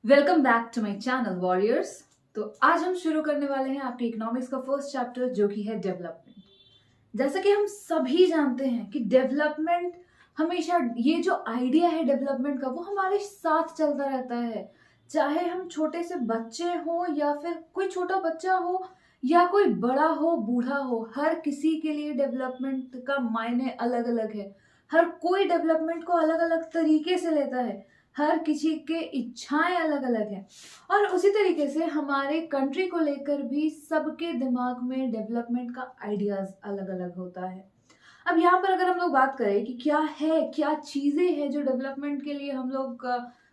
Welcome back to my channel warriors. तो आज हम शुरू करने वाले हैं आपके इकोनॉमिक्स का फर्स्ट चैप्टर जो कि है डेवलपमेंट। जैसा कि हम सभी जानते हैं कि डेवलपमेंट हमेशा, ये जो आइडिया है डेवलपमेंट का, वो हमारे साथ चलता रहता है। चाहे हम छोटे से बच्चे हो या फिर कोई छोटा बच्चा हो या कोई बड़ा हो बूढ़ा हो, हर किसी के लिए डेवलपमेंट का मायने अलग अलग है। हर कोई डेवलपमेंट को अलग अलग तरीके से लेता है। हर किसी के इच्छाएं अलग अलग हैं और उसी तरीके से हमारे कंट्री को लेकर भी सबके दिमाग में डेवलपमेंट का आइडियाज अलग अलग होता है। अब यहाँ पर अगर हम लोग बात करें कि क्या है, क्या चीजें हैं जो डेवलपमेंट के लिए हम लोग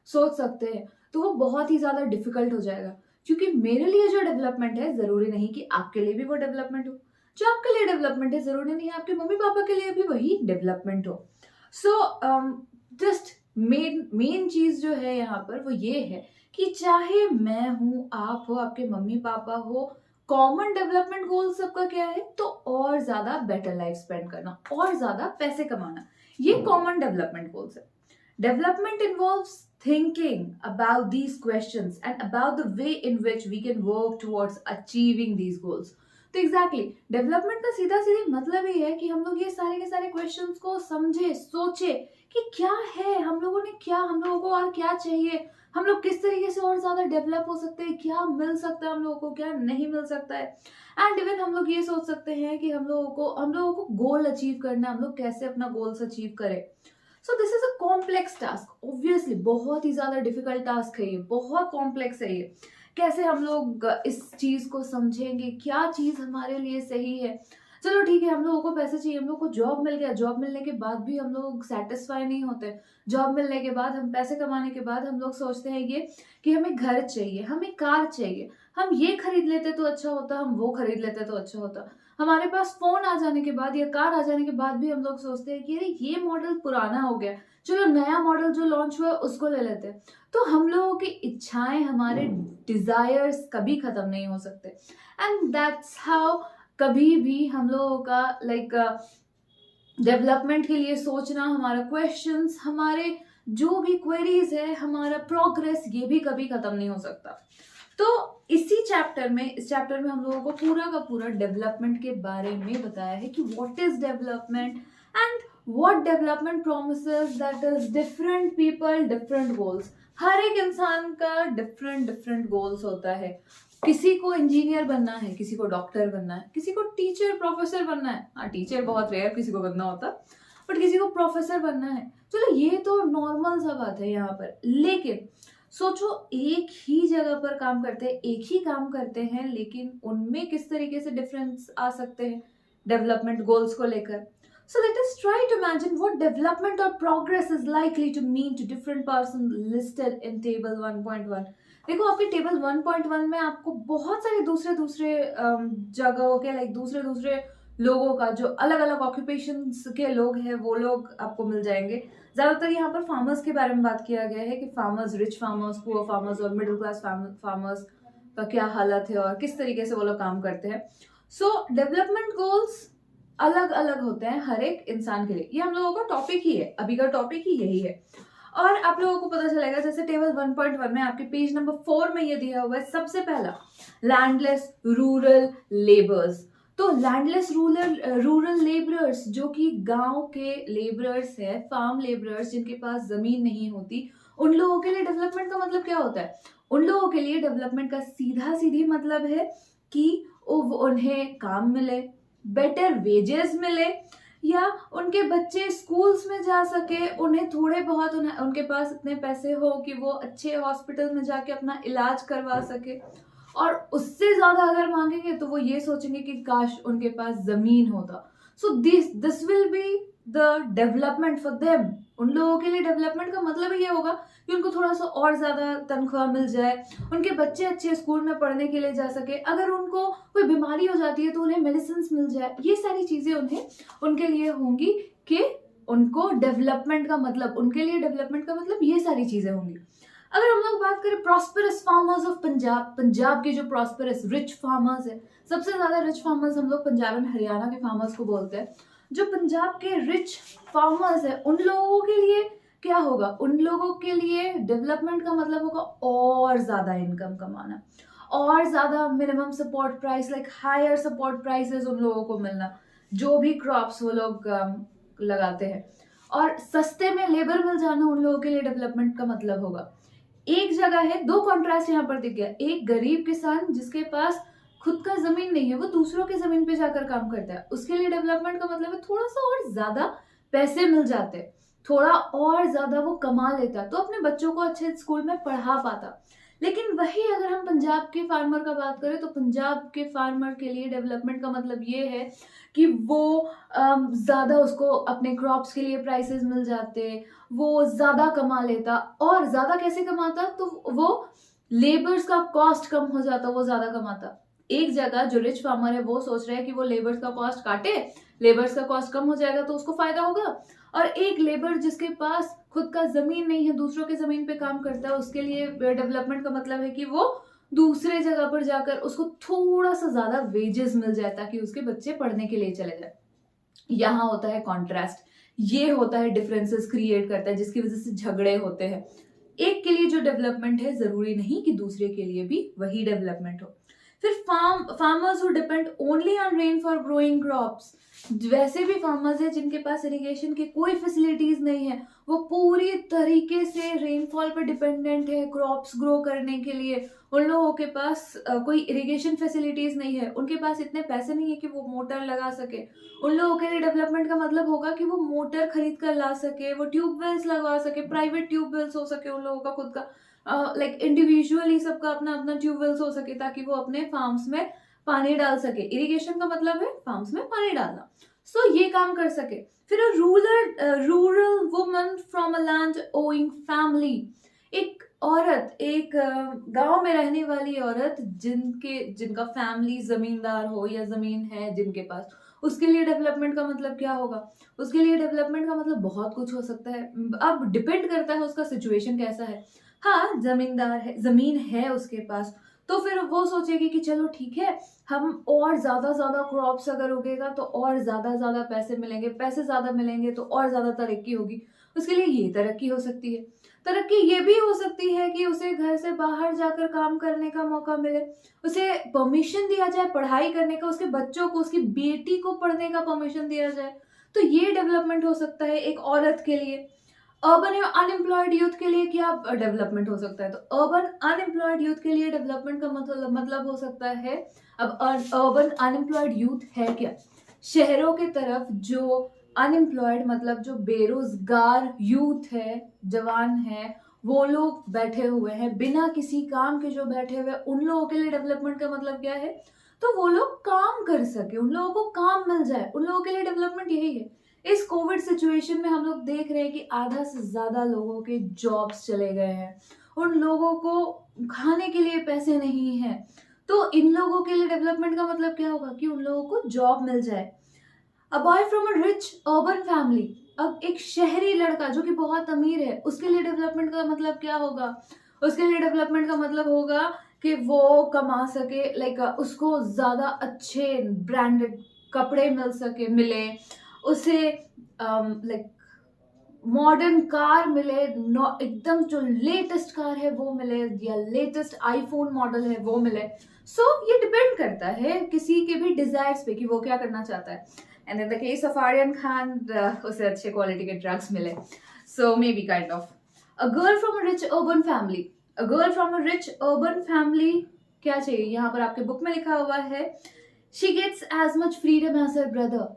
सोच सकते हैं, तो वो बहुत ही ज्यादा डिफिकल्ट हो जाएगा। क्योंकि मेरे लिए जो डेवलपमेंट है जरूरी नहीं कि आपके लिए भी वो डेवलपमेंट हो। जो आपके लिए डेवलपमेंट है जरूरी नहीं है आपके मम्मी पापा के लिए भी वही डेवलपमेंट हो। सो जस्ट मेन चीज जो है यहाँ पर वो ये है कि चाहे मैं हूं, आप हो, आपके मम्मी पापा हो, कॉमन डेवलपमेंट गोल सबका क्या है? तो और ज्यादा बेटर लाइफ स्पेंड करना, और ज्यादा पैसे कमाना, ये कॉमन डेवलपमेंट गोल्स है। Development involves thinking about these questions and about the way in which we can work towards achieving these goals। तो एग्जैक्टली डेवलपमेंट का सीधा सीधी मतलब ही है कि हम लोग ये सारे के सारे क्वेश्चंस को समझे, सोचे कि क्या है, हम लोगों ने क्या, हम लोगों को और क्या चाहिए, हम लोग किस तरीके से और ज्यादा डेवलप हो सकते हैं, क्या मिल सकता है हम लोगों को, क्या नहीं मिल सकता है। एंड इवन हम लोग ये सोच सकते हैं कि हम लोगों को गोल अचीव करना है, हम लोग कैसे अपना गोल्स अचीव करें। So this is a complex task. Obviously बहुत ही ज्यादा डिफिकल्ट टास्क है ये, बहुत कॉम्प्लेक्स है ये। कैसे हम लोग इस चीज को समझेंगे, क्या चीज हमारे लिए सही है। चलो ठीक है, हम लोगों को पैसे चाहिए, हम लोग को जॉब मिल गया, जॉब मिलने के बाद भी हम लोग सेटिस्फाई नहीं होते। जॉब मिलने के बाद, हम पैसे कमाने के बाद हम लोग सोचते हैं ये कि हमें घर चाहिए, हमें कार चाहिए, हम ये खरीद लेते तो अच्छा होता, हम वो खरीद लेते तो अच्छा होता। हमारे पास फोन आ जाने के बाद या कार आ जाने के बाद भी हम लोग सोचते हैं कि अरे ये मॉडल पुराना हो गया, चलो नया मॉडल जो लॉन्च हुआ है उसको ले लेते हैं। तो हम लोगों की इच्छाएं, हमारे डिजायर्स कभी खत्म नहीं हो सकते। एंड दैट्स हाउ कभी भी हम लोगों का डेवलपमेंट के लिए सोचना, हमारा क्वेश्चंस, हमारे जो भी क्वेरीज है, हमारा प्रोग्रेस, ये भी कभी खत्म नहीं हो सकता। तो इसी चैप्टर में, इस चैप्टर में हम लोगों को पूरा का पूरा डेवलपमेंट के बारे में बताया है कि what is development and what development promises, that is different people different goals. हर एक इंसान का डिफरेंट डिफरेंट गोल्स होता है। किसी को इंजीनियर बनना है, किसी को डॉक्टर बनना है, किसी को टीचर प्रोफेसर बनना है। हाँ, टीचर बहुत रेयर किसी को बनना होता, बट किसी को प्रोफेसर बनना है। चलो ये तो नॉर्मल सा बात है यहाँ पर। लेकिन सोचो, एक ही जगह पर काम करते हैं, एक ही काम करते हैं, लेकिन उनमें किस तरीके से डिफरेंस आ सकते हैं डेवलपमेंट गोल्स को लेकर। So let us try to imagine what development or progress is likely to mean to different persons listed in table 1.1। देखो, आपके टेबल 1.1 में आपको बहुत सारे दूसरे दूसरे जगहों के, दूसरे दूसरे लोगों का, जो अलग अलग ऑक्यूपेशंस के लोग हैं, वो लोग आपको मिल जाएंगे। ज्यादातर यहाँ पर फार्मर्स के बारे में बात किया गया है कि farmers, rich farmers, poor farmers और मिडिल क्लास फार्मर्स का क्या हालत है और किस तरीके से वो लोग काम करते हैं। सो डेवलपमेंट गोल्स अलग अलग होते हैं हर एक इंसान के लिए। ये हम लोगों का टॉपिक ही है, अभी का टॉपिक ही यही है। और आप लोगों को पता चलेगा, जैसे टेबल 1.1 में आपके पेज नंबर 4 में ये दिया हुआ है, सबसे पहला लैंडलेस रूरल लेबर्स। तो लैंडलेस रूरल लेबरर्स, जो कि गांव के लेबरर्स है, फार्म लेबरर्स, जिनके पास जमीन नहीं होती, उन लोगों के लिए डेवलपमेंट का मतलब क्या होता है? उन लोगों के लिए डेवलपमेंट का सीधा सीधी मतलब है कि उन्हें काम मिले, बेटर वेजेस मिले, या उनके बच्चे स्कूल्स में जा सके, उन्हें थोड़े बहुत उनके पास इतने पैसे हो कि वो अच्छे हॉस्पिटल में जाके अपना इलाज करवा सके। और उससे ज्यादा अगर मांगेंगे तो वो ये सोचेंगे कि काश उनके पास जमीन होता। So this will be the development for them. उन लोगों के लिए डेवलपमेंट का मतलब ये होगा कि उनको थोड़ा सा और ज्यादा तनख्वाह मिल जाए, उनके बच्चे अच्छे स्कूल में पढ़ने के लिए जा सके, अगर उनको कोई बीमारी हो जाती है तो उन्हें मेडिसिन मिल जाए। ये सारी चीजें उनके लिए होंगी कि उनको डेवलपमेंट का मतलब, उनके लिए डेवलपमेंट का मतलब ये सारी चीजें होंगी। अगर हम लोग बात करें prosperous farmers of Punjab, Punjab के जो प्रॉस्पेरस रिच फार्मर्स है, सबसे ज्यादा रिच फार्मर्स हम लोग पंजाब एंड हरियाणा के फार्मर्स को बोलते हैं। जो पंजाब के रिच फार्मर्स है, उन लोगों के लिए क्या होगा, उन लोगों के लिए डेवलपमेंट का मतलब होगा और ज्यादा इनकम कमाना, और ज्यादा minimum support price, like higher support prices उन लोगों को मिलना, जो भी क्रॉप्स वो लोग लगाते हैं, और सस्ते में लेबर मिल जाना उन लोगों के लिए डेवलपमेंट का मतलब होगा। एक जगह है, दो कॉन्ट्रास्ट यहाँ पर दिख गया, एक गरीब किसान जिसके पास खुद का जमीन नहीं है, वो दूसरों की जमीन पे जाकर काम करता है, उसके लिए डेवलपमेंट का मतलब है थोड़ा सा और ज्यादा पैसे मिल जाते, थोड़ा और ज्यादा वो कमा लेता तो अपने बच्चों को अच्छे स्कूल में पढ़ा पाता। लेकिन वही अगर हम पंजाब के फार्मर का बात करें, तो पंजाब के फार्मर के लिए डेवलपमेंट का मतलब ये है कि वो ज्यादा उसको अपने क्रॉप्स के लिए प्राइसेस मिल जाते, वो ज्यादा कमा लेता, और ज्यादा कैसे कमाता, तो वो लेबर्स का कॉस्ट कम हो जाता, वो ज्यादा कमाता। एक जगह जो रिच फार्मर है वो सोच रहा है कि वो लेबर्स का कॉस्ट काटे, लेबर्स का कॉस्ट कम हो जाएगा तो उसको फायदा होगा, और एक लेबर जिसके पास खुद का जमीन नहीं है, दूसरों के जमीन पे काम करता है, उसके लिए डेवलपमेंट का मतलब है कि वो दूसरे जगह पर जाकर उसको थोड़ा सा ज्यादा वेजेस मिल जाए ताकि उसके बच्चे पढ़ने के लिए चले जाए। यहाँ होता है कॉन्ट्रास्ट, ये होता है डिफरेंसेस क्रिएट करता है जिसकी वजह से झगड़े होते हैं। एक के लिए जो डेवलपमेंट है जरूरी नहीं कि दूसरे के लिए भी वही डेवलपमेंट हो। फिर farmers who depend only on rain for growing crops, वैसे भी फार्मर्स है जिनके पास इरिगेशन की कोई फैसिलिटीज नहीं है, वो पूरी तरीके से रेनफॉल पर डिपेंडेंट है क्रॉप्स ग्रो करने के लिए। उन लोगों के पास कोई इरिगेशन फैसिलिटीज नहीं है, उनके पास इतने पैसे नहीं है कि वो मोटर लगा सके। उन लोगों के लिए डेवलपमेंट का मतलब होगा कि वो मोटर खरीद कर ला सके, वो ट्यूबवेल्स लगवा सके, प्राइवेट ट्यूबवेल्स हो सके उन लोगों का खुद का, लाइक इंडिविजुअली सबका अपना अपना ट्यूबवेल्स हो सके ताकि वो अपने फार्म्स में पानी डाल सके। इरिगेशन का मतलब है फार्म्स में पानी डालना, सो ये काम कर सके। फिर rural woman from a land owing family, एक औरत, एक गांव में रहने वाली औरत जिनका फैमिली जमींदार हो या जमीन है जिनके पास, उसके लिए डेवलपमेंट का मतलब क्या होगा? उसके लिए डेवलपमेंट का मतलब बहुत कुछ हो सकता है, अब डिपेंड करता है उसका सिचुएशन कैसा है। हाँ, जमींदार है, जमीन है उसके पास, तो फिर वो सोचेगी कि चलो ठीक है, हम और ज्यादा क्रॉप्स अगर उगेगा तो और ज्यादा पैसे मिलेंगे, पैसे ज्यादा मिलेंगे तो और ज्यादा तरक्की होगी, उसके लिए ये तरक्की हो सकती है। तरक्की ये भी हो सकती है कि उसे घर से बाहर जाकर काम करने का मौका मिले, उसे परमिशन दिया जाए पढ़ाई करने का, उसके बच्चों को, उसकी बेटी को पढ़ने का परमिशन दिया जाए, तो ये डेवलपमेंट हो सकता है एक औरत के लिए। अर्बन या अनएम्प्लॉयड यूथ के लिए क्या डेवलपमेंट हो सकता है? तो अर्बन अनएम्प्लॉयड यूथ के लिए डेवलपमेंट का मतलब हो सकता है, अब अर्बन अनएम्प्लॉयड यूथ है क्या? शहरों के तरफ जो अनएम्प्लॉयड मतलब जो बेरोजगार यूथ है, जवान है, वो लोग बैठे हुए हैं बिना किसी काम के, जो बैठे हुए हैं, उन लोगों के लिए डेवलपमेंट का मतलब क्या है? तो वो लोग काम कर सके, उन लोगों को काम मिल जाए, उन लोगों के लिए डेवलपमेंट यही है। इस कोविड सिचुएशन में हम लोग देख रहे हैं कि आधा से ज्यादा लोगों के जॉब्स चले गए हैं, उन लोगों को खाने के लिए पैसे नहीं है, तो इन लोगों के लिए डेवलपमेंट का मतलब क्या होगा? कि उन लोगों को जॉब मिल जाए। A boy from a rich urban family, अब एक शहरी लड़का जो कि बहुत अमीर है, उसके लिए डेवलपमेंट का मतलब क्या होगा? उसके लिए डेवलपमेंट का मतलब होगा कि वो कमा सके, लाइक उसको ज्यादा अच्छे ब्रांडेड कपड़े मिले, उसे लाइक मॉडर्न कार मिले, एकदम जो लेटेस्ट कार है वो मिले, या लेटेस्ट आईफोन मॉडल है वो मिले। सो ये डिपेंड करता है किसी के भी डिजायर्स पे कि वो क्या करना चाहता है। And in the case of Aryan Khan, उसे अच्छे क्वालिटी के ड्रग्स मिले, so may be kind of. A girl from a rich urban family, a girl from a rich urban family क्या चाहिए? यहाँ पर आपके बुक में लिखा हुआ है, she gets as much freedom as her brother.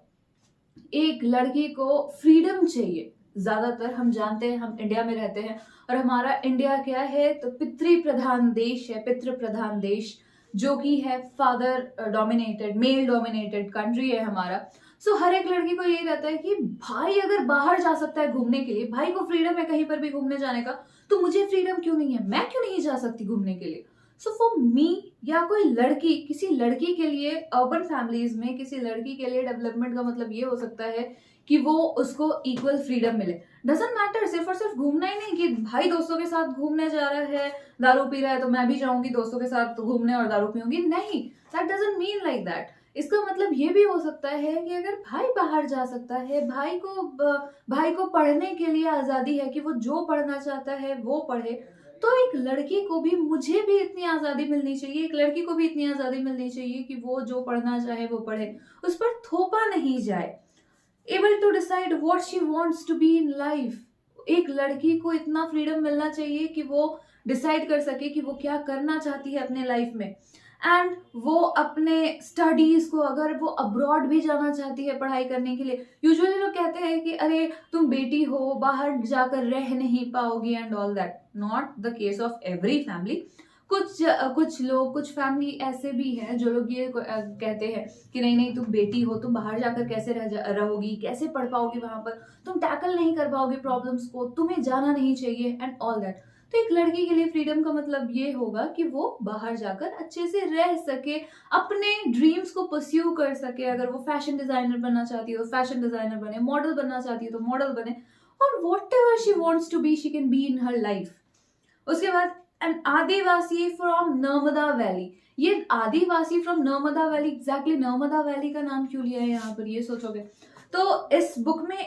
एक लड़की को फ्रीडम चाहिए। ज्यादातर हम जानते हैं, हम इंडिया में रहते हैं, और हमारा इंडिया क्या है? तो पितृ प्रधान देश है, पितृ प्रधान देश, जो कि है father dominated, male dominated country है हमारा। सो हर एक लड़की को यही रहता है कि भाई अगर बाहर जा सकता है घूमने के लिए, भाई को फ्रीडम है कहीं पर भी घूमने जाने का, तो मुझे फ्रीडम क्यों नहीं है? मैं क्यों नहीं जा सकती घूमने के लिए? सो फॉर मी, या कोई लड़की, किसी लड़की के लिए, अर्बन फैमिलीज में किसी लड़की के लिए डेवलपमेंट का मतलब ये हो सकता है कि वो, उसको इक्वल फ्रीडम मिले। डजंट मैटर, सिर्फ और सिर्फ घूमना ही नहीं कि भाई दोस्तों के साथ घूमने जा रहा है, दारू पी रहा है, तो मैं भी जाऊंगी दोस्तों के साथ घूमने और दारू पीऊंगी, नहीं, that doesn't mean like that. इसका मतलब ये भी हो सकता है कि अगर भाई बाहर जा सकता है, भाई को पढ़ने के लिए आजादी है कि वो जो पढ़ना चाहता है वो पढ़े, तो एक लड़की को भी, मुझे भी इतनी आजादी मिलनी चाहिए, एक लड़की को भी इतनी आजादी मिलनी चाहिए कि वो जो पढ़ना चाहे वो पढ़े, उस पर थोपा नहीं जाए। Able to decide what she wants to be in life. एक लड़की को इतना फ्रीडम मिलना चाहिए कि वो डिसाइड कर सके कि वो क्या करना चाहती है अपने लाइफ में। एंड वो अपने स्टडीज को, अगर वो अब्रॉड भी जाना चाहती है पढ़ाई करने के लिए, यूजुअली लोग कहते हैं कि अरे तुम बेटी हो, बाहर जाकर रह नहीं पाओगी and all that. Not the case of every family. कुछ लोग, कुछ फैमिली ऐसे भी हैं जो लोग ये कहते हैं कि नहीं नहीं, तुम बेटी हो, तुम बाहर जाकर कैसे रहोगी, कैसे पढ़ पाओगी वहां पर, तुम टैकल नहीं कर पाओगे प्रॉब्लम्स को, तुम्हें जाना नहीं चाहिए एंड ऑल दैट। तो एक लड़की के लिए फ्रीडम का मतलब ये होगा कि वो बाहर जाकर अच्छे से रह सके, अपने ड्रीम्स को परस्यू कर सके। अगर वो फैशन डिजाइनर बनना चाहती है तो फैशन डिजाइनर बने, मॉडल बनना चाहती है तो मॉडल बने, और whatever she wants to be she can be in her life. उसके बाद an Adivasi from Narmada valley. ये Adivasi from Narmada valley, exactly Narmada valley का नाम क्यों लिया है यहाँ पर, ये सोचोगे तो इस बुक में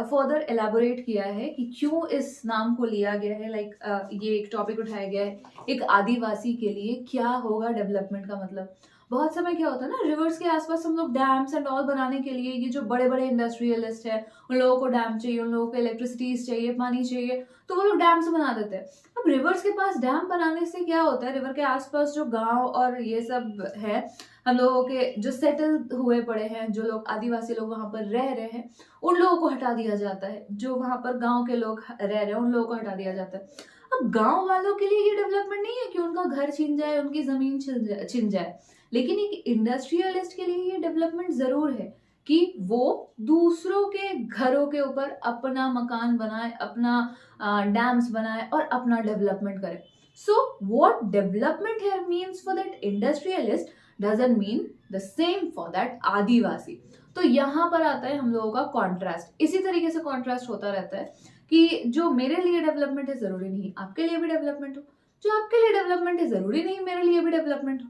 फर्दर एलैबोरेट किया है कि क्यों इस नाम को लिया गया है। ये एक टॉपिक उठाया गया है, एक आदिवासी के लिए क्या होगा डेवलपमेंट का मतलब। बहुत समय क्या होता है ना, रिवर्स के आसपास हम लोग डैम्स एंड ऑल बनाने के लिए, ये जो बड़े बड़े इंडस्ट्रियलिस्ट है, उन लोगों को डैम चाहिए, उन लोगों को इलेक्ट्रिसिटीज चाहिए, पानी चाहिए, तो वो लोग डैम्स बना देते हैं। अब रिवर्स के पास डैम बनाने से क्या होता है, रिवर के आसपास जो गांव और ये सब है, हम लोगों के जो सेटल हुए पड़े हैं, जो लोग आदिवासी लोग वहां पर रह रहे हैं, उन लोगों को हटा दिया जाता है। जो वहां पर गांव के लोग रह रहे हैं उन लोगों को हटा दिया जाता है। अब गांव वालों के लिए ये डेवलपमेंट नहीं है कि उनका घर छीन जाए, उनकी जमीन छिन जाए, लेकिन एक इंडस्ट्रियलिस्ट के लिए ये डेवलपमेंट जरूर है कि वो दूसरों के घरों के ऊपर अपना मकान बनाए, अपना डैम्स बनाए और अपना डेवलपमेंट करे। So what development here means for that industrialist doesn't mean the same for that Adivasi. तो यहाँ पर आता है हम लोगों का कॉन्ट्रास्ट। इसी तरीके से कॉन्ट्रास्ट होता रहता है कि जो मेरे लिए डेवलपमेंट है जरूरी नहीं आपके लिए भी डेवलपमेंट हो, जो आपके लिए डेवलपमेंट है जरूरी नहीं मेरे लिए भी डेवलपमेंट हो।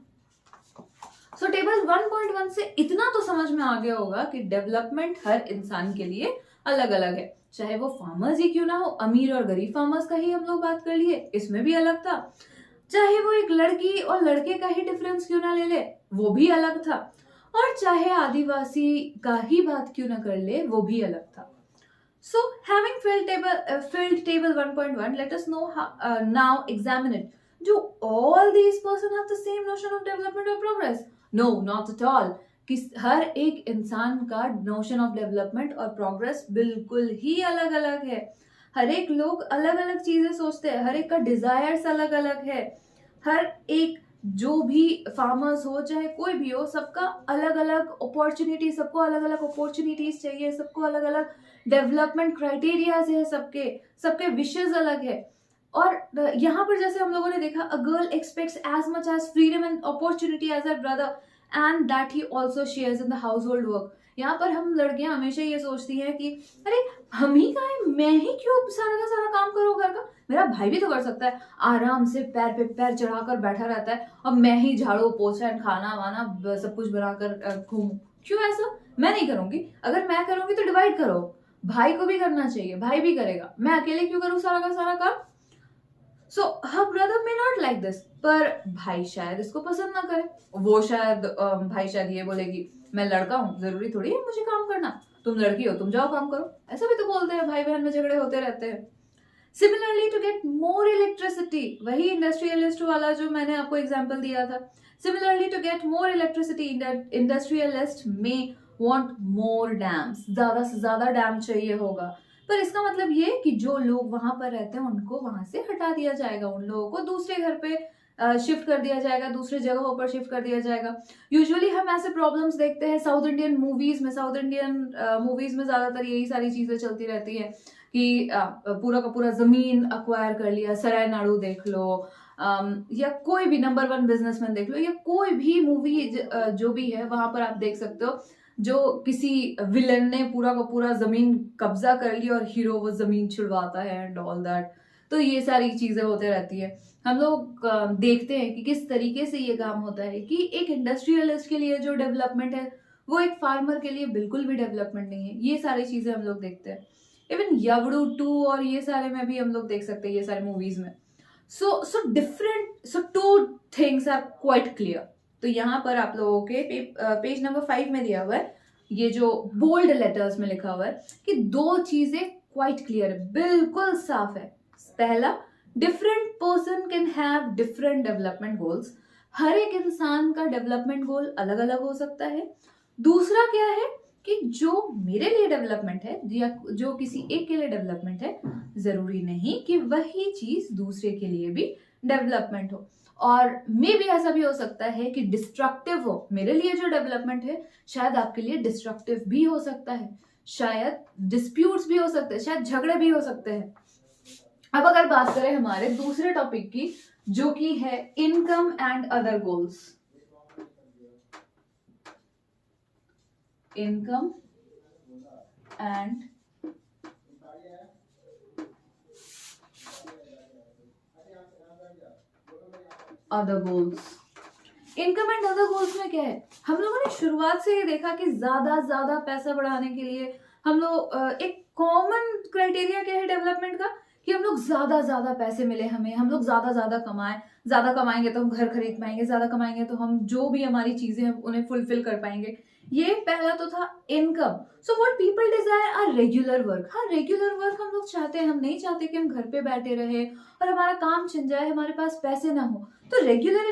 सो टेबल 1.1 से इतना तो समझ में आ गया होगा कि डेवलपमेंट हर इंसान के लिए अलग अलग है। चाहे वो फार्मर्स ही क्यों ना हो, अमीर और गरीब फार्मर्स का ही हम लोग बात कर लिए, इसमें भी अलग था। चाहे वो एक लड़की और लड़के का ही डिफरेंस क्यों ना ले ले, वो भी अलग था। और चाहे आदिवासी का ही बात क्यों ना कर ले, वो भी अलग था। So, having filled table 1.1, let us know now examine it. Do all these persons have the same notion of development or progress? No, not at all. कि हर एक इंसान का नोशन ऑफ डेवलपमेंट और प्रोग्रेस बिल्कुल ही अलग अलग है। हर एक लोग अलग अलग चीजें सोचते हैं, हर एक का डिजायर्स अलग अलग है। हर एक जो भी फार्मर्स हो चाहे कोई भी हो, सबका अलग अलग अपॉर्चुनिटी, सबको अलग अलग अपॉर्चुनिटीज चाहिए, सबको अलग अलग डेवलपमेंट क्राइटेरियाज है, सबके विशेज अलग है। और यहाँ पर जैसे हम लोगों ने देखा, a girl expects as much as freedom and opportunity as a brother and that he also shares in the household work. यहाँ पर हम लड़कियां हमेशा ये सोचती हैं कि अरे हम ही का है, मैं ही क्यों सारा का सारा काम करूँ घर का, मेरा भाई भी तो कर सकता है, आराम से पैर पे पैर चढ़ाकर बैठा रहता है और मैं ही झाड़ू पोछा खाना वाना सब कुछ बनाकर घूमूं। क्यों ऐसा? मैं नहीं करूंगी। अगर मैं करूंगी तो डिवाइड करो, भाई को भी करना चाहिए, भाई भी करेगा, मैं अकेले क्यों करूं सारा का सारा काम। So her brother may not like this, पर भाई शायद इसको पसंद ना करे। वो शायद भाई शायद ये बोलेगी मैं लड़का हूँ, जरूरी थोड़ी है मुझे काम करना, तुम लड़की हो तुम जाओ काम करो। ऐसा भी तो बोलते हैं, भाई बहन में झगड़े होते रहते हैं। Similarly to get more electricity, वही इंडस्ट्रियलिस्ट वाला जो मैंने आपको एग्जाम्पल दिया था। Similarly to get more electricity, industrialist में want more dams, ज्यादा से ज्यादा डैम चाहिए होगा। पर इसका मतलब ये कि जो लोग वहां पर रहते हैं उनको वहां से हटा दिया जाएगा, उन लोगों को दूसरे घर पे शिफ्ट कर दिया जाएगा, दूसरे जगहों पर शिफ्ट कर दिया जाएगा। यूजुअली हम ऐसे प्रॉब्लम्स देखते हैं साउथ इंडियन मूवीज में ज्यादातर यही सारी चीजें चलती रहती है कि पूरा का पूरा जमीन अक्वायर कर लिया। सराय नाडू देख लो, या कोई भी नंबर 1 बिजनेसमैन देख लो, या कोई भी मूवी जो भी है वहां पर आप देख सकते हो जो किसी विलन ने पूरा का पूरा जमीन कब्जा कर लिया और हीरो वो जमीन छुड़वाता है एंड ऑल दैट। तो ये सारी चीजें होते रहती है। हम लोग देखते हैं कि किस तरीके से ये काम होता है कि एक इंडस्ट्रियलिस्ट के लिए जो डेवलपमेंट है वो एक फार्मर के लिए बिल्कुल भी डेवलपमेंट नहीं है। ये सारी चीजें हम लोग देखते हैं। इवन यवड़ू 2 और ये सारे में भी हम लोग देख सकते हैं, ये सारे मूवीज में। So two things are quite clear. तो यहाँ पर आप लोगों के पेज नंबर 5 में दिया हुआ है, ये जो बोल्ड लेटर्स में लिखा हुआ है कि 2 चीजें क्वाइट क्लियर है, बिल्कुल साफ है। पहला, different person can have different development goals. हर एक इंसान का डेवलपमेंट गोल अलग अलग हो सकता है। दूसरा क्या है कि जो मेरे लिए डेवलपमेंट है या जो किसी एक के लिए डेवलपमेंट है, जरूरी नहीं कि वही चीज दूसरे के लिए भी डेवलपमेंट हो। और मे भी ऐसा भी हो सकता है कि डिस्ट्रक्टिव हो। मेरे लिए जो डेवलपमेंट है शायद आपके लिए डिस्ट्रक्टिव भी हो सकता है, शायद डिस्प्यूट्स भी हो सकते हैं, शायद झगड़े भी हो सकते हैं। अब अगर बात करें हमारे दूसरे टॉपिक की, जो कि है income and other goals. Income and other goals. Income and other goals में क्या है, हम लोगों ने शुरुआत से ये देखा कि ज्यादा पैसा बढ़ाने के लिए हम लोग एक कॉमन क्राइटेरिया क्या है डेवलपमेंट का कि हम लोग ज्यादा पैसे मिले हमें, हम लोग ज्यादा कमाएं। ज्यादा कमाएंगे तो हम घर खरीद पाएंगे, ज्यादा कमाएंगे तो हम जो भी हमारी चीजें हैं उन्हें फुलफिल कर पाएंगे। ये पहला तो था income. So what people desire are regular work. हाँ, रेगुलर वर्क हम लोग चाहते हैं, हम नहीं चाहते कि हम घर पे बैठे रहे और हमारा काम छिन जाए, हमारे पास पैसे ना हो। तो रेगुलर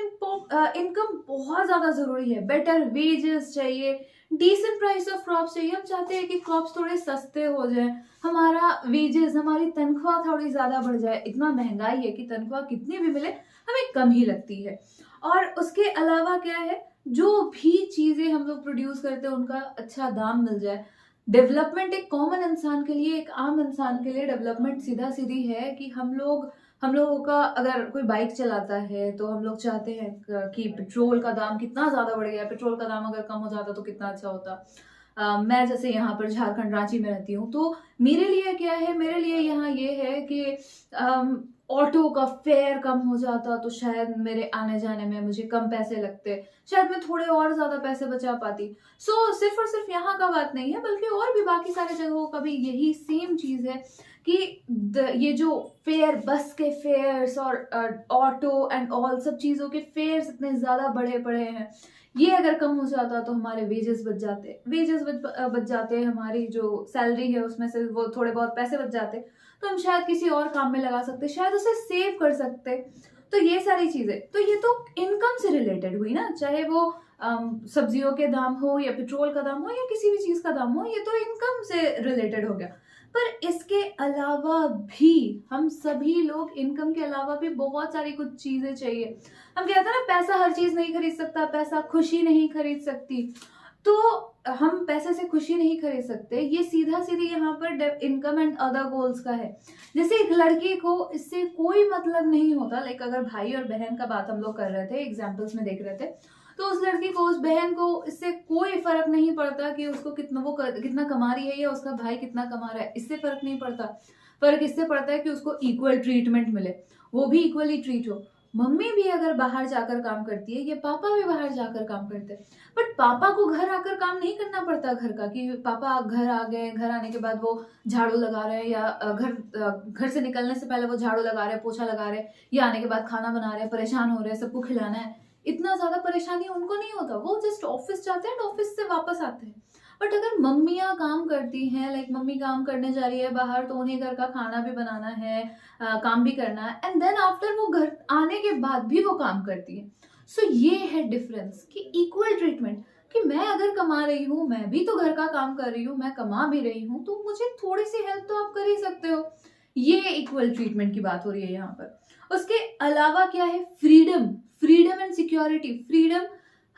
इनकम बहुत ज्यादा जरूरी है। बेटर वेजेस चाहिए, डिसेंट प्राइस ऑफ क्रॉप्स चाहिए। हम चाहते हैं कि क्रॉप्स थोड़े सस्ते हो जाए, हमारा वेजेस, हमारी तनख्वाह थोड़ी ज्यादा बढ़ जाए। इतना महंगाई है कि तनख्वाह कितनी भी मिले हमें कम ही लगती है। और उसके अलावा क्या है, जो भी चीजें हम लोग प्रोड्यूस करते हैं उनका अच्छा दाम मिल जाए। डेवलपमेंट एक कॉमन इंसान के लिए, एक आम इंसान के लिए डेवलपमेंट सीधा सीधी है कि हम लोगों का अगर कोई बाइक चलाता है तो हम लोग चाहते हैं कि पेट्रोल का दाम कितना ज्यादा बढ़ गया, पेट्रोल का दाम अगर कम हो जाता तो कितना अच्छा होता। मैं जैसे यहाँ पर झारखंड रांची में रहती हूँ, तो मेरे लिए क्या है, मेरे लिए यहाँ ये है कि ऑटो का फेयर कम हो जाता तो शायद मेरे आने जाने में मुझे कम पैसे लगते, शायद मैं थोड़े और ज्यादा पैसे बचा पाती। सो सिर्फ और सिर्फ यहाँ का बात नहीं है, बल्कि और भी बाकी सारे जगहों का भी यही सेम चीज है कि ये जो फेयर, बस के फेयर्स और ऑटो एंड ऑल सब चीजों के फेयर्स इतने ज्यादा बढ़े पड़े हैं, ये अगर कम हो जाता तो हमारे वेजेस बच जाते, हमारी जो सैलरी है उसमें से वो थोड़े बहुत पैसे बच जाते, तो हम शायद किसी और काम में लगा सकते, शायद उसे सेव कर सकते। तो ये सारी चीजें, तो ये तो इनकम से रिलेटेड हुई ना, चाहे वो सब्जियों के दाम हो या पेट्रोल का दाम हो या किसी भी चीज का दाम हो, ये तो इनकम से रिलेटेड हो गया। पर इसके अलावा भी हम सभी लोग, इनकम के अलावा भी बहुत सारी कुछ चीजें चाहिए। हम कहते हैं ना, पैसा हर चीज नहीं खरीद सकता, पैसा खुशी नहीं खरीद सकती। तो हम पैसे से खुशी नहीं खरीद सकते, ये सीधा सीधी यहाँ पर इनकम एंड अदर गोल्स का है। जैसे एक लड़की को इससे कोई मतलब नहीं होता, लाइक अगर भाई और बहन का बात हम लोग कर रहे थे, एग्जाम्पल्स में देख रहे थे, तो उस लड़की को, उस बहन को इससे कोई फर्क नहीं पड़ता कि उसको कितना कमा रही है या उसका भाई कितना कमा रहा है, इससे फर्क नहीं पड़ता। फर्क इससे पड़ता है कि उसको इक्वल ट्रीटमेंट मिले, वो भी इक्वली ट्रीट हो। मम्मी भी अगर बाहर जाकर काम करती है या पापा भी बाहर जाकर काम करते हैं, बट पापा को घर आकर काम नहीं करना पड़ता घर का, कि पापा घर आ गए, घर आने के बाद वो झाड़ू लगा रहे हैं या घर से निकलने से पहले वो झाड़ू लगा रहे हैं, पोछा लगा रहे हैं, या आने के बाद खाना बना रहे हैं, परेशान हो रहे हैं, सबको खिलाना है। इतना ज्यादा परेशानी उनको नहीं होता, वो जस्ट ऑफिस जाते हैं, ऑफिस से वापस आते हैं। बट अगर मम्मियाँ काम करती हैं, लाइक मम्मी काम करने जा रही है बाहर, तो उन्हें घर का खाना भी बनाना है, काम भी करना है, एंड देन आफ्टर वो घर आने के बाद भी वो काम करती है। सो ये है डिफरेंस कि इक्वल ट्रीटमेंट, कि मैं अगर कमा रही हूँ, मैं भी तो घर का काम कर रही हूँ, मैं कमा भी रही हूँ, तो मुझे थोड़ी सी हेल्प तो आप कर ही सकते हो। ये इक्वल ट्रीटमेंट की बात हो रही है यहाँ पर। उसके अलावा क्या है, फ्रीडम एंड सिक्योरिटी। फ्रीडम,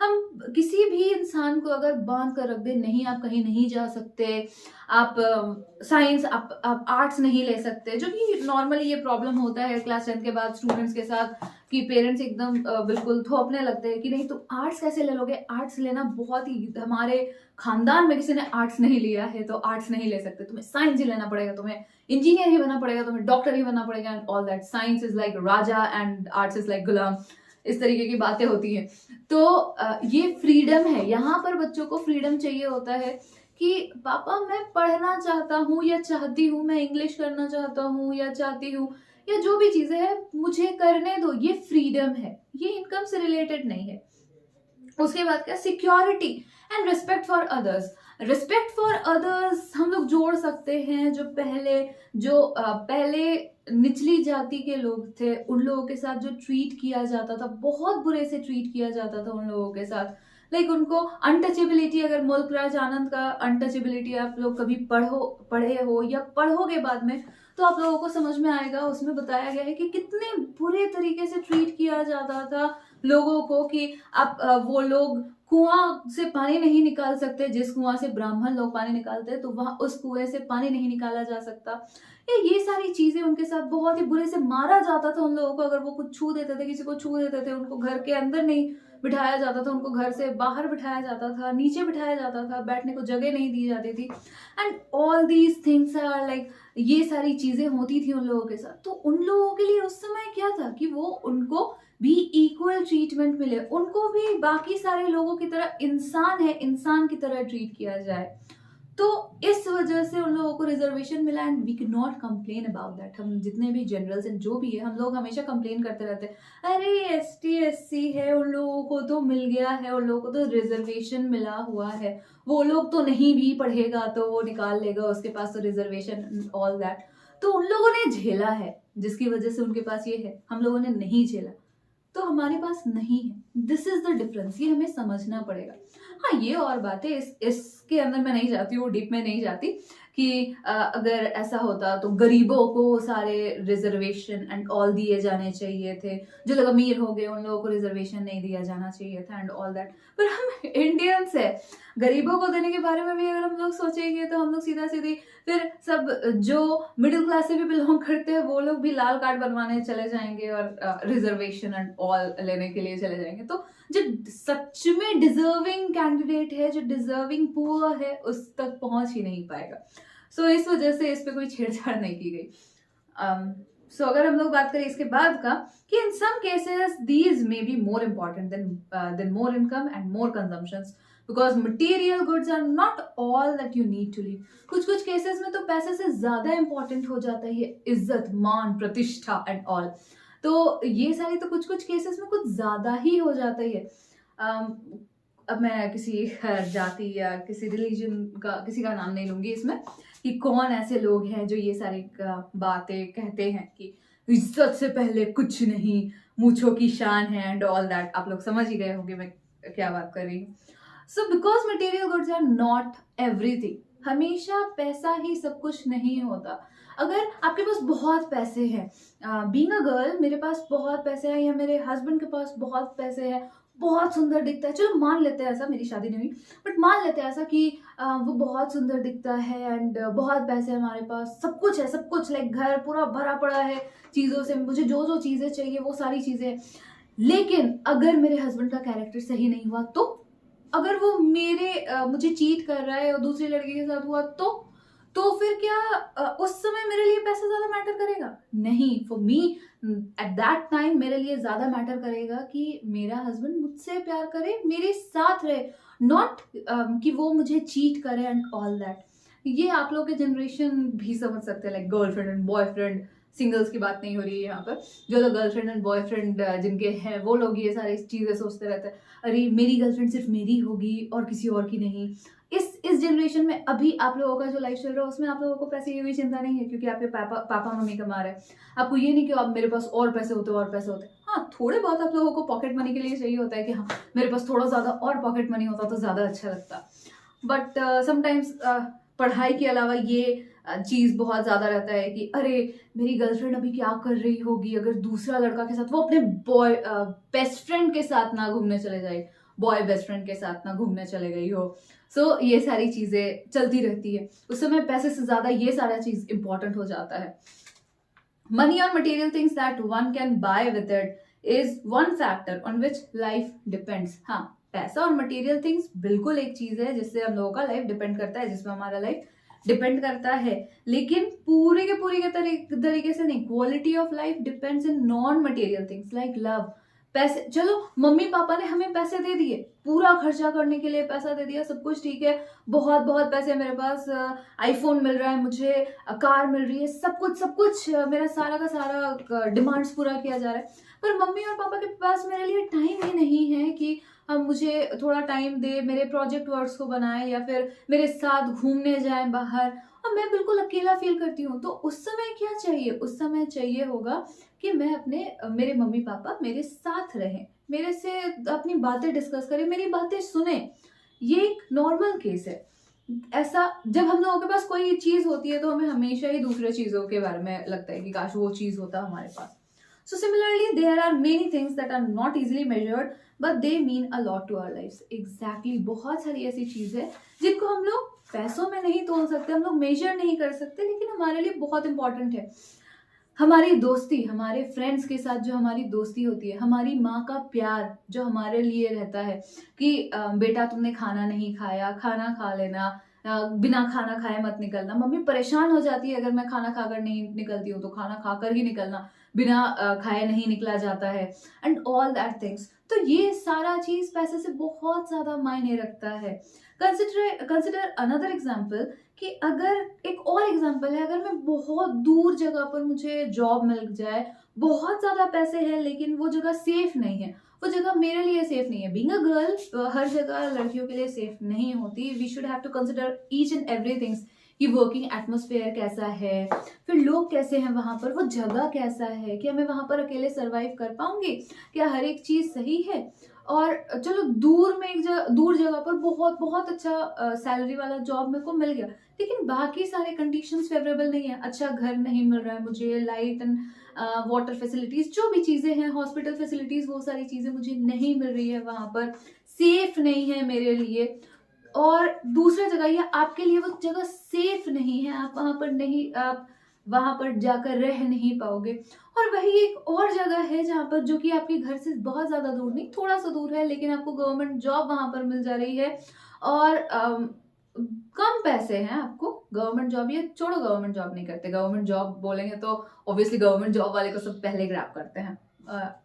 हम किसी भी इंसान को अगर बांध कर रख दे, नहीं आप कहीं नहीं जा सकते, आप साइंस, आप आर्ट्स नहीं ले सकते, जो कि नॉर्मली ये प्रॉब्लम होता है क्लास 10 के बाद स्टूडेंट्स के साथ कि पेरेंट्स एकदम बिल्कुल थोपने लगते हैं कि नहीं तुम आर्ट्स कैसे ले लोगे, आर्ट्स लेना बहुत ही, हमारे खानदान में किसी ने आर्ट्स नहीं लिया है तो आर्ट्स नहीं ले सकते, तुम्हें साइंस ही लेना पड़ेगा, तुम्हें इंजीनियर ही बनना पड़ेगा, तुम्हें डॉक्टर ही बनना पड़ेगा and all that, science is like raja and arts is like ghulam, इस तरीके की बातें होती हैं। तो ये फ्रीडम है, यहाँ पर बच्चों को फ्रीडम चाहिए होता है कि पापा मैं पढ़ना चाहता हूँ या चाहती हूँ, मैं इंग्लिश करना चाहता हूँ या चाहती हूँ, या जो भी चीजें हैं मुझे करने दो, ये फ्रीडम है, ये इनकम से रिलेटेड नहीं है। उसके बाद क्या, security and respect for others. Respect for others हम लोग जोड़ सकते हैं, जो पहले निचली जाति के लोग थे उन लोगों के साथ जो ट्रीट किया जाता था, बहुत बुरे से ट्रीट किया जाता था उन लोगों के साथ, लाइक उनको अनटचेबिलिटी, अगर मुल्क राज आनंद का अनटचेबिलिटी आप लोग कभी पढ़े हो या पढ़ोगे बाद में, तो आप लोगों को समझ में आएगा। उसमें बताया गया है कि कितने बुरे तरीके से ट्रीट किया जाता था लोगों को, कि आप वो लोग कुआं से पानी नहीं निकाल सकते, जिस कुआं से ब्राह्मण लोग पानी निकालते हैं तो वहां उस कुएं से पानी नहीं निकाला जा सकता। ये सारी चीजें उनके साथ बहुत ही बुरे से मारा जाता था उन लोगों को, अगर वो कुछ छू देते थे, किसी को छू देते थे, उनको घर के अंदर नहीं बिठाया जाता था, उनको घर से बाहर बिठाया जाता था, नीचे बिठाया जाता था, बैठने को जगह नहीं दी जाती थी and all these things are like, ये सारी चीजें होती थी उन लोगों के साथ। तो उन लोगों के लिए उस समय क्या था कि वो उनको भी इक्वल ट्रीटमेंट मिले, उनको भी बाकी सारे लोगों की तरह, इंसान है इंसान की तरह ट्रीट किया जाए। तो इस वजह से उन लोगों को रिजर्वेशन मिला and we can not complain about that. हम जितने भी जनरल्स हैं जो भी है, हम लोग हमेशा कंप्लेन करते रहते हैं, अरे ST SC है, उन लोगों को तो मिल गया है, उन लोगों को तो रिजर्वेशन मिला हुआ है, वो लोग तो नहीं भी पढ़ेगा तो वो निकाल लेगा, उसके पास तो रिजर्वेशन ऑल दैट। तो उन लोगों ने झेला है जिसकी वजह से उनके पास ये है, हम लोगों ने नहीं झेला तो हमारे पास नहीं है। दिस इज द डिफरेंस, ये हमें समझना पड़ेगा। हाँ, ये और बातें इसके अंदर मैं नहीं जाती हूँ, डीप में नहीं जाती कि अगर ऐसा होता तो गरीबों को सारे रिजर्वेशन एंड ऑल दिए जाने चाहिए थे, जो लोग अमीर हो गए उन लोगों को रिजर्वेशन नहीं दिया जाना चाहिए था एंड ऑल दैट। पर हम इंडियंस है, गरीबों को देने के बारे में भी अगर हम लोग सोचेंगे तो हम लोग सीधा सीधी फिर सब जो मिडिल क्लास से भी बिलोंग करते हैं वो लोग भी लाल कार्ड बनवाने चले जाएंगे और रिजर्वेशन एंड ऑल लेने के लिए चले जाएंगे। तो जो सच में डिजर्विंग कैंडिडेट है, जो डिजर्विंग पुअर है, उस तक पहुंच ही नहीं पाएगा। सो इस वजह से इस पे कोई छेड़छाड़ नहीं की गई। सो अगर हम लोग बात करें इसके बाद का, कि in some cases these may be more important than more income and more consumptions, because material goods are not all that you need to live. कुछ कुछ केसेस में तो पैसे से ज्यादा इंपॉर्टेंट हो जाता है इज्जत, मान, प्रतिष्ठा एंड ऑल। तो ये सारी तो कुछ कुछ केसेस में कुछ ज्यादा ही हो जाता है। अब मैं किसी जाति या किसी रिलीजन का किसी का नाम नहीं लूंगी इसमें, कि कौन ऐसे लोग हैं जो ये सारी बातें कहते हैं कि इज्जत से पहले कुछ नहीं, मूंछों की शान है एंड ऑल दैट। आप लोग समझ ही गए होंगे मैं क्या बात कर रही हूँ। So because material goods are not everything, हमेशा पैसा ही सब कुछ नहीं होता। अगर आपके पास बहुत पैसे हैं, बीइंग अ गर्ल मेरे पास बहुत पैसे हैं या मेरे हस्बैंड के पास बहुत पैसे हैं, बहुत सुंदर दिखता है, चलो मान लेते हैं ऐसा, मेरी शादी नहीं हुई बट मान लेते हैं ऐसा कि वो बहुत सुंदर दिखता है एंड बहुत पैसे हैं हमारे पास, सब कुछ है, सब कुछ, लाइक घर पूरा भरा पड़ा है चीज़ों से, मुझे जो जो चीज़ें चाहिए वो सारी चीज़ें। लेकिन अगर मेरे हस्बैंड का कैरेक्टर सही नहीं हुआ, तो अगर वो मुझे चीट कर रहा है और दूसरी लड़की के साथ हुआ, तो फिर क्या उस समय मेरे लिए पैसा ज्यादा मैटर करेगा? नहीं, for me at that time मेरे लिए ज्यादा मैटर करेगा कि मेरा हस्बैंड मुझसे प्यार करे, मेरे साथ रहे, नॉट कि वो मुझे चीट करे एंड ऑल दैट। ये आप लोग के जनरेशन भी समझ सकते हैं, like girlfriend and boyfriend, singles की बात नहीं हो रही है यहाँ पर। जो लोग गर्लफ्रेंड एंड बॉयफ्रेंड जिनके हैं वो लोग ये सारी चीजें सोचते रहते हैं, अरे मेरी गर्लफ्रेंड सिर्फ मेरी होगी और किसी और की नहीं। इस जनरेशन में अभी आप लोगों का जो लाइफ चल रहा है उसमें आप लोगों को पैसे की कोई चिंता नहीं है, क्योंकि आपके पापा मम्मी कमा रहे हैं। आपको ये नहीं कि आप मेरे पास और पैसे होते। हाँ, थोड़े बहुत आप लोगों को पॉकेट मनी के लिए चाहिए होता है कि हाँ मेरे पास थोड़ा ज्यादा और पॉकेट मनी होता तो ज्यादा अच्छा लगता। बट समटाइम्स पढ़ाई के अलावा ये चीज बहुत ज्यादा रहता है कि अरे मेरी गर्लफ्रेंड अभी क्या कर रही होगी, अगर दूसरा लड़का के साथ वो अपने बेस्ट फ्रेंड के साथ ना घूमने चले जाए, बॉय बेस्ट फ्रेंड के साथ ना घूमने चले गई हो। सो ये सारी चीजें चलती रहती है, उस समय पैसे से ज्यादा ये सारा चीज इंपॉर्टेंट हो जाता है। मनी और material things that one can buy with it is one factor on which life depends. हाँ, पैसा और मटेरियल थिंग्स बिल्कुल एक चीज है जिससे हम लोगों का लाइफ डिपेंड करता है, जिसमें हमारा लाइफ डिपेंड करता है, लेकिन पूरे के तरीके से नहीं। Quality of life depends in non material things like love. पैसे, चलो मम्मी पापा ने हमें पैसे दे दिए, पूरा खर्चा करने के लिए पैसा दे दिया, सब कुछ ठीक है, बहुत बहुत पैसे मेरे पास, आईफोन मिल रहा है मुझे, कार मिल रही है, सब कुछ मेरा सारा का सारा डिमांड्स पूरा किया जा रहा है, पर मम्मी और पापा के पास मेरे लिए टाइम ही नहीं है कि हम मुझे थोड़ा टाइम दे, मेरे प्रोजेक्ट वर्क्स को बनाए या फिर मेरे साथ घूमने जाए बाहर, और मैं बिल्कुल अकेला फील करती हूँ। तो उस समय क्या चाहिए? उस समय चाहिए होगा कि मैं मेरे मम्मी पापा मेरे साथ रहें, मेरे से अपनी बातें डिस्कस करें, मेरी बातें सुने। ये एक नॉर्मल केस है। ऐसा जब हम लोगों के पास कोई चीज होती है तो हमें हमेशा ही दूसरे चीजों के बारे में लगता है कि काश वो चीज होता हमारे पास। So similarly, there are many things that are not easily measured, but they mean a lot to our lives. Exactly, बहुत सारी ऐसी चीज है जिनको हम लोग पैसों में नहीं तोल सकते, हम लोग मेजर नहीं कर सकते, लेकिन हमारे लिए बहुत इंपॉर्टेंट है। हमारी दोस्ती, हमारे फ्रेंड्स के साथ जो हमारी दोस्ती होती है, हमारी माँ का प्यार जो हमारे लिए रहता है कि बेटा तुमने खाना नहीं खाया, खाना खा लेना, बिना खाना खाए मत निकलना। मम्मी परेशान हो जाती है अगर मैं खाना खाकर नहीं निकलती हूँ, तो खाना खाकर ही निकलना, बिना खाए नहीं निकला जाता है, एंड ऑल दैट थिंग्स। तो ये सारा चीज पैसे से बहुत ज्यादा मायने रखता है। कंसिडर अनदर एग्जाम्पल, कि अगर एक और एग्जाम्पल है, अगर मैं बहुत दूर जगह पर मुझे जॉब मिल जाए, बहुत ज्यादा पैसे हैं, लेकिन वो जगह सेफ नहीं है, वो जगह मेरे लिए सेफ नहीं है। बीइंग अ गर्ल, हर जगह लड़कियों के लिए सेफ नहीं होती। We should have to consider each and every things, कि वर्किंग एटमोसफेयर कैसा है, फिर लोग कैसे हैं वहां पर, वो जगह कैसा है, कि मैं वहां पर अकेले सरवाइव कर पाऊंगी, क्या हर एक चीज सही है। और चलो दूर में दूर जगह पर बहुत बहुत अच्छा सैलरी वाला जॉब मेरे को मिल गया, लेकिन बाकी सारे कंडीशंस फेवरेबल नहीं है। अच्छा घर नहीं मिल रहा है मुझे, लाइट एंड वाटर फैसिलिटीज, जो भी चीजें हैं, हॉस्पिटल फैसिलिटीज, वो सारी चीजें मुझे नहीं मिल रही है वहां पर, सेफ नहीं है मेरे लिए। और दूसरा जगह, या आपके लिए वो जगह सेफ नहीं है, आप वहां पर जाकर रह नहीं पाओगे। और वही एक और जगह है जहां पर, जो कि आपके घर से बहुत ज्यादा दूर नहीं, थोड़ा सा दूर है, लेकिन आपको गवर्नमेंट जॉब वहां पर मिल जा रही है, और कम पैसे हैं आपको। गवर्नमेंट जॉब, ये छोड़ो गवर्नमेंट जॉब नहीं करते, गवर्नमेंट जॉब बोलेंगे तो ऑब्वियसली गवर्नमेंट जॉब वाले को सब पहले ग्रैब करते हैं,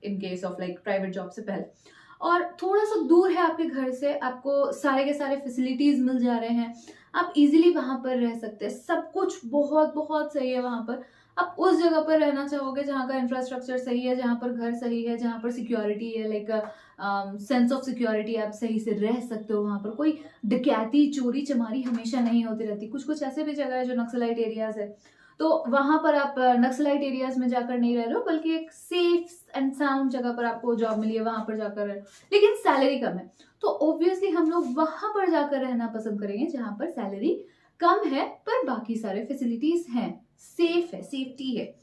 in case of like private job से पहले। और थोड़ा सा दूर है आपके घर से, आपको सारे के सारे फैसिलिटीज मिल जा रहे हैं, आप इजीली वहां पर रह सकते हैं, सब कुछ बहुत बहुत सही है वहां पर। आप उस जगह पर रहना चाहोगे जहाँ का इंफ्रास्ट्रक्चर सही है, जहाँ पर घर सही है, जहाँ पर सिक्योरिटी है, लाइक सेंस ऑफ सिक्योरिटी, आप सही से रह सकते हो वहां पर, कोई डकैती चोरी चमारी हमेशा नहीं होती रहती। कुछ कुछ ऐसे भी जगह है जो नक्सलाइट एरियाज है, तो वहां पर आप नक्सलाइट एरियाज में जाकर नहीं रह रहे हो, बल्कि एक सेफ एंड साउंड जगह पर आपको जॉब मिली है, वहां पर जाकर रह रहे हो, लेकिन सैलरी कम है, तो ऑब्वियसली हम लोग वहां पर जाकर रहना पसंद करेंगे जहां पर सैलरी कम है, पर बाकी सारे फैसिलिटीज हैं, सेफ है, सेफ्टी है।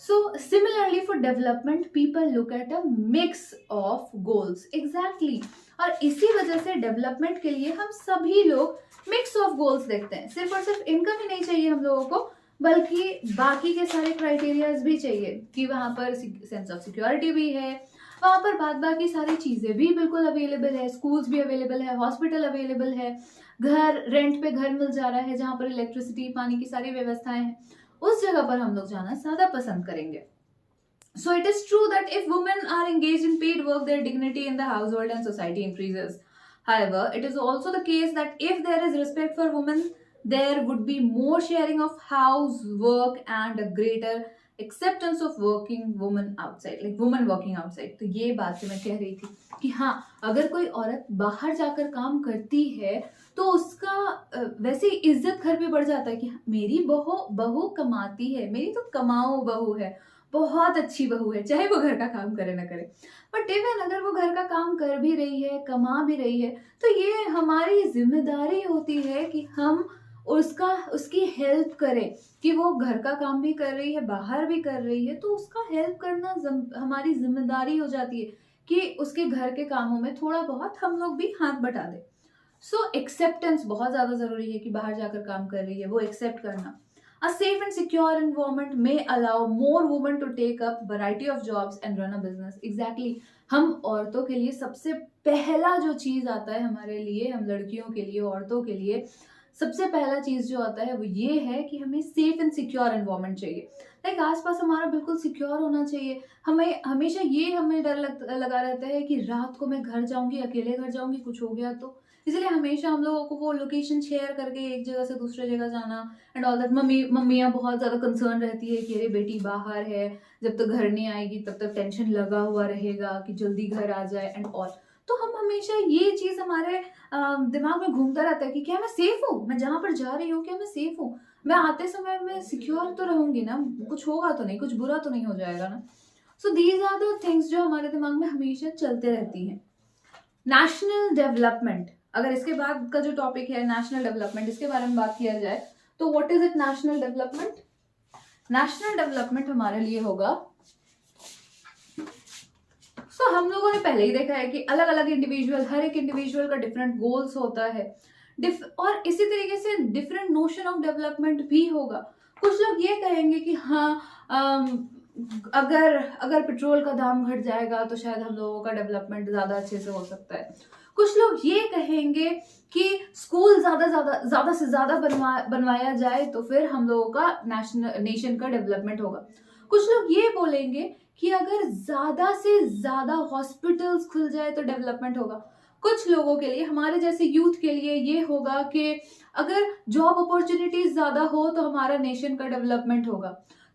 So similarly for development, people look at a mix of goals. Exactly. और इसी वजह से डेवलपमेंट के लिए हम सभी लोग मिक्स ऑफ गोल्स देखते हैं। सिर्फ और सिर्फ इनकम ही नहीं चाहिए हम लोगों को, बल्कि बाकी के सारे क्राइटेरियाज भी चाहिए, कि वहां पर सेंस ऑफ सिक्योरिटी भी है, वहां पर बाकी सारी चीजें भी बिल्कुल अवेलेबल है, स्कूल्स भी अवेलेबल है, हॉस्पिटल अवेलेबल है, घर रेंट पे घर मिल जा रहा है, जहां पर इलेक्ट्रिसिटी पानी की सारी व्यवस्थाएं हैं, उस जगह पर हम लोग जाना ज्यादा पसंद करेंगे। So it is true that if women are engaged in paid work, their dignity in the household and society increases. However, it is also the case that if there is respect for women, there would be more sharing of housework and a greater acceptance of working women outside, like women working outside. तो ये बात जो मैं कह रही थी कि हाँ, अगर कोई औरत बाहर जाकर काम करती है तो उसका वैसे इज्जत घर पे बढ़ जाता है कि मेरी बहू कमाती है, मेरी तो कमाऊ बहू है, बहुत अच्छी बहू है, चाहे वो घर का काम करे ना करे। बट इवन अगर वो घर का काम कर भी रही है, कमा भी रही है, तो ये हमारी जिम्मेदारी होती है कि हम उसकी हेल्प करें, कि वो घर का काम भी कर रही है, बाहर भी कर रही है, तो उसका हेल्प करना हमारी जिम्मेदारी हो जाती है, कि उसके घर के कामों में थोड़ा बहुत हम लोग भी हाथ बटा दें। सो एक्सेप्टेंस बहुत ज़्यादा ज़रूरी है कि बाहर जाकर काम कर रही है वो एक्सेप्ट करना। A safe and secure environment may allow more women to take up variety of jobs and run a business. Exactly. हम औरतों के लिए सबसे पहला जो चीज़ आता है हमारे लिए, हम लड़कियों के लिए, औरतों के लिए सबसे पहला चीज़ जो आता है वो ये है कि हमें सेफ एंड सिक्योर एनवायरनमेंट चाहिए। लाइक आसपास हमारा बिल्कुल सिक्योर होना चाहिए। हमें हमेशा ये हमें डर लगा रहता है कि रात को मैं घर जाऊंगी, अकेले घर जाऊंगी, कुछ हो गया तो। इसलिए हमेशा हम लोगों को वो लोकेशन शेयर करके एक जगह से दूसरे जगह जाना एंड ऑल दैट। मम्मियाँ बहुत ज़्यादा कंसर्न रहती है कि अरे बेटी बाहर है, जब तक घर नहीं आएगी तब तक टेंशन लगा हुआ रहेगा कि जल्दी घर आ जाए एंड ऑल। तो हम हमेशा ये चीज़ हमारे दिमाग में घूमता रहता है कि क्या मैं सेफ हूँ, मैं जहाँ पर जा रही हूँ क्या मैं सेफ हूँ, मैं आते समय मैं सिक्योर तो रहूंगी ना, कुछ होगा तो नहीं, कुछ बुरा तो नहीं हो जाएगा ना। So these are the things जो हमारे दिमाग में हमेशा चलते रहती हैं। नेशनल डेवलपमेंट, अगर इसके बाद का जो टॉपिक है नेशनल डेवलपमेंट, इसके बारे में बात किया जाए तो what is it national development? National development हमारे लिए होगा, हम लोगों ने पहले ही देखा है कि अलग अलग इंडिविजुअल, हर एक इंडिविजुअल का डिफरेंट गोल्स होता है और इसी तरीके से डिफरेंट नोशन ऑफ डेवलपमेंट भी होगा। कुछ लोग ये कहेंगे कि हाँ अगर पेट्रोल का दाम घट जाएगा तो शायद हम लोगों का डेवलपमेंट ज्यादा अच्छे से हो सकता है। कुछ लोग ये कहेंगे कि स्कूल ज्यादा से ज्यादा बनवाया जाए तो फिर हम लोगों का नेशन का डेवलपमेंट होगा। कुछ लोग ये बोलेंगे कि अगर ज्यादा से ज्यादा हॉस्पिटल्स खुल जाए तो डेवलपमेंट होगा। कुछ लोगों के लिए, हमारे जैसे यूथ के लिए ये होगा कि अगर जॉब अपॉर्चुनिटीज ज्यादा हो तो हमारा नेशन का डेवलपमेंट होगा।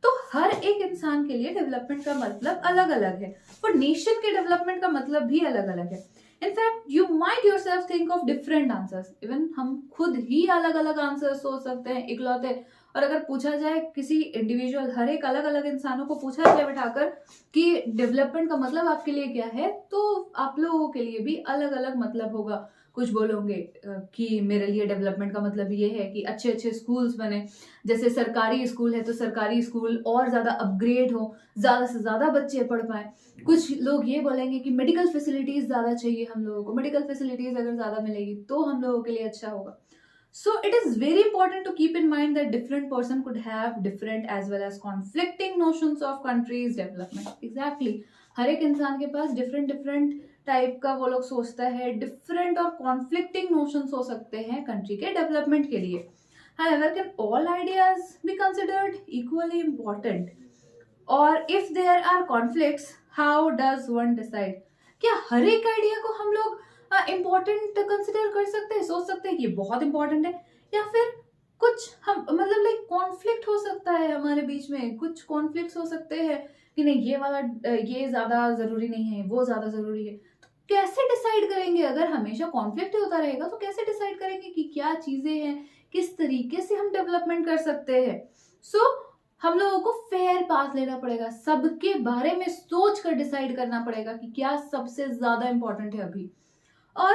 तो हर एक इंसान के लिए डेवलपमेंट का मतलब अलग अलग है और नेशन के डेवलपमेंट का मतलब भी अलग अलग है। In fact you might yourself think of different answers, even हम खुद ही अलग अलग आंसर सोच सकते हैं इकलौते। और अगर पूछा जाए किसी इंडिविजुअल, हर एक अलग अलग इंसानों को पूछा जाए बैठाकर कि डेवलपमेंट का मतलब आपके लिए क्या है, तो आप लोगों के लिए भी अलग अलग मतलब होगा। कुछ बोलोगे कि मेरे लिए डेवलपमेंट का मतलब ये है कि अच्छे अच्छे स्कूल्स बने, जैसे सरकारी स्कूल है तो सरकारी स्कूल और ज्यादा अपग्रेड हो, ज्यादा से ज्यादा बच्चे पढ़ पाए। कुछ लोग ये बोलेंगे कि मेडिकल फैसिलिटीज ज्यादा चाहिए हम लोगों को, मेडिकल फैसिलिटीज अगर ज्यादा मिलेगी तो हम लोगों के लिए अच्छा होगा। So it is very important to keep in mind that different person could have different as well as conflicting notions of country's development. Exactly. हर एक इंसान के पास different टाइप का वो लोग सोचता है, different और conflicting notions हो सकते हैं कंट्री के डेवलपमेंट के लिए। However, can all ideas be considered equally important? Or if there are conflicts, how does one decide? क्या हर एक आइडिया को हम लोग इम्पोर्टेंट कंसिडर कर सकते हैं, सोच सकते हैं कि ये बहुत इंपॉर्टेंट है, या फिर कुछ हम मतलब लाइक कॉन्फ्लिक्ट हो सकता है हमारे बीच में, कुछ कॉन्फ्लिक्ट्स हो सकते हैं कि नहीं ये वाला ये ज्यादा जरूरी नहीं है, वो ज्यादा जरूरी है। तो कैसे डिसाइड करेंगे? अगर हमेशा कॉन्फ्लिक्ट होता रहेगा तो कैसे डिसाइड करेंगे कि क्या चीजें हैं, किस तरीके से हम डेवलपमेंट कर सकते हैं? सो हम लोगों को फेयर पाथ लेना पड़ेगा, सबके बारे में सोच कर डिसाइड करना पड़ेगा कि क्या सबसे ज्यादा इंपॉर्टेंट है अभी, और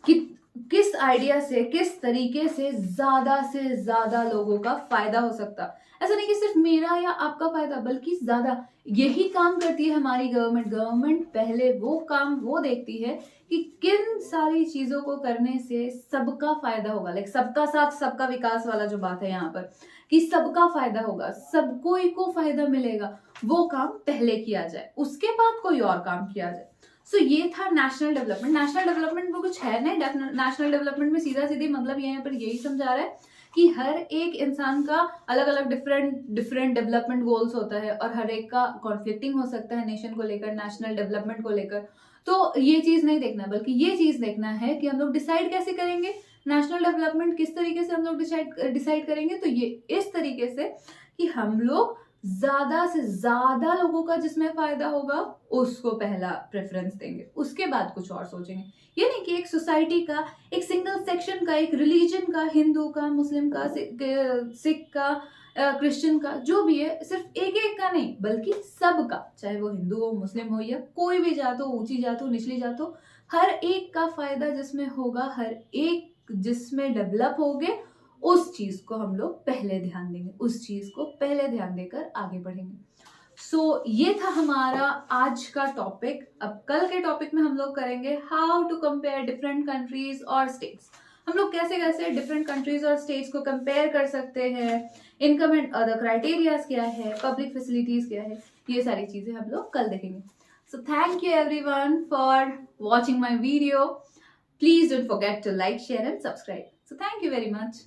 किस आइडिया से, किस तरीके से ज्यादा लोगों का फायदा हो सकता। ऐसा नहीं कि सिर्फ मेरा या आपका फायदा, बल्कि ज्यादा। यही काम करती है हमारी गवर्नमेंट पहले वो काम वो देखती है कि किन सारी चीजों को करने से सबका फायदा होगा। लाइक सबका साथ सबका विकास वाला जो बात है यहाँ पर, कि सबका फायदा होगा, सबको को फायदा मिलेगा, वो काम पहले किया जाए, उसके बाद कोई और काम किया जाए। सो ये था नेशनल डेवलपमेंट। नेशनल डेवलपमेंट में कुछ है नहीं, नेशनल डेवलपमेंट में सीधा सीधी मतलब यहाँ पर यही समझा रहा है कि हर एक इंसान का अलग अलग डिफरेंट डेवलपमेंट गोल्स होता है और हर एक का कॉन्फ्लिक्टिंग हो सकता है नेशन को लेकर, नेशनल डेवलपमेंट को लेकर। तो ये चीज नहीं देखना, बल्कि ये चीज देखना है कि हम लोग डिसाइड कैसे करेंगे नेशनल डेवलपमेंट, किस तरीके से हम लोग डिसाइड करेंगे। तो ये इस तरीके से कि हम लोग ज्यादा से ज्यादा लोगों का जिसमें फायदा होगा उसको पहला प्रेफरेंस देंगे, उसके बाद कुछ और सोचेंगे। ये नहीं कि एक सोसाइटी का, एक सिंगल सेक्शन का, एक रिलीजन का, हिंदू का, मुस्लिम का, सिख का, क्रिश्चियन का, जो भी है, सिर्फ एक एक का नहीं बल्कि सबका, चाहे वो हिंदू हो, मुस्लिम हो या कोई भी जात हो, ऊंची जात हो, निचली जात हो, हर एक का फायदा जिसमें होगा, हर एक जिसमें डेवलप होगे, उस चीज को हम लोग पहले ध्यान देंगे, उस चीज को पहले ध्यान देकर आगे बढ़ेंगे। सो ये था हमारा आज का टॉपिक। अब कल के टॉपिक में हम लोग करेंगे how to compare different countries और स्टेट्स। हम लोग कैसे कैसे डिफरेंट कंट्रीज और स्टेट्स को कंपेयर कर सकते हैं, इनकम एंड अदर क्राइटेरियाज क्या है, पब्लिक फैसिलिटीज क्या है, ये सारी चीजें हम लोग कल देखेंगे। So thank you everyone for watching my video. Please don't forget to like, share and subscribe. So thank you very much.